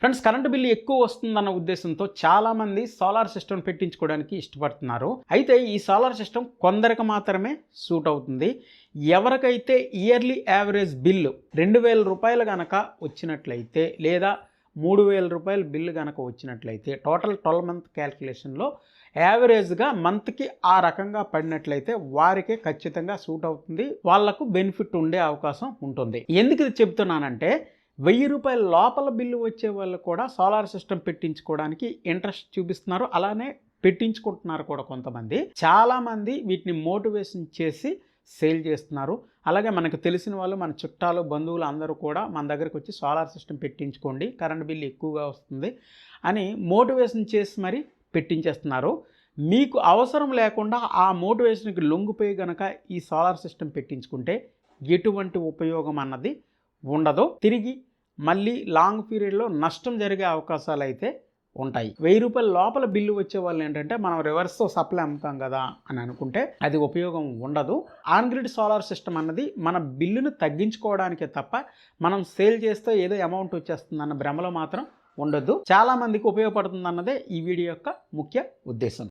Friends, current bill ఎక్కువ వస్తుందన్న ఉద్దేశంతో చాలామంది సోలార్ సిస్టమ్ పెట్టించుకోవడానికి ఇష్టపడుతున్నారు. అయితే ఈ సోలార్ సిస్టమ్ కొందరికి మాత్రమే సూట్ అవుతుంది. ఎవరికైతే ఇయర్లీ యావరేజ్ బిల్లు 2000 రూపాయలు కనుక వచ్చినట్లయితే లేదా 3000 రూపాయల బిల్లు కనుక వచ్చినట్లయితే టోటల్ 12 మంత్ క్యాల్కులేషన్లో యావరేజ్గా మంత్కి ఆ రకంగా పడినట్లయితే వారికే ఖచ్చితంగా సూట్ అవుతుంది. వాళ్లకు బెనిఫిట్ ఉండే అవకాశం ఉంటుంది. ఎందుకు ఇది చెప్తున్నానంటే 1000 రూపాయల లోపల బిల్లు వచ్చే వాళ్ళు కూడా సోలార్ సిస్టమ్ పెట్టించుకోవడానికి ఇంట్రెస్ట్ చూపిస్తున్నారు. అలానే పెట్టించుకుంటున్నారు కూడా కొంతమంది. చాలామంది వీటిని మోటివేషన్ చేసి సేల్ చేస్తున్నారు. అలాగే మనకు తెలిసిన వాళ్ళు, మన చుట్టాలు, బంధువులు అందరూ కూడా మన దగ్గరికి వచ్చి సోలార్ సిస్టమ్ పెట్టించుకోండి, కరెంట్ బిల్లు ఎక్కువగా వస్తుంది అని మోటివేషన్ చేసి మరి పెట్టించేస్తున్నారు. మీకు అవసరం లేకుండా ఆ మోటివేషన్కి లొంగిపోయి గనక ఈ సోలార్ సిస్టమ్ పెట్టించుకుంటే ఎటువంటి ఉపయోగం అన్నది ఉండదు. తిరిగి మళ్ళీ లాంగ్ పీరియడ్లో నష్టం జరిగే అవకాశాలు అయితే ఉంటాయి. 1000 రూపాయల లోపల బిల్లు వచ్చే వాళ్ళు ఏంటంటే మనం రివర్స్ సప్లై అమ్ముతాం కదా అని అనుకుంటే అది ఉపయోగం ఉండదు. ఆన్ గ్రిడ్ సోలార్ సిస్టమ్ అన్నది మన బిల్లును తగ్గించుకోవడానికే తప్ప మనం సేల్ చేస్తే ఏదో అమౌంట్ వచ్చేస్తుందన్న భ్రమలో మాత్రం ఉండొద్దు. చాలామందికి ఉపయోగపడుతుంది అన్నదే ఈ వీడియో యొక్క ముఖ్య ఉద్దేశం.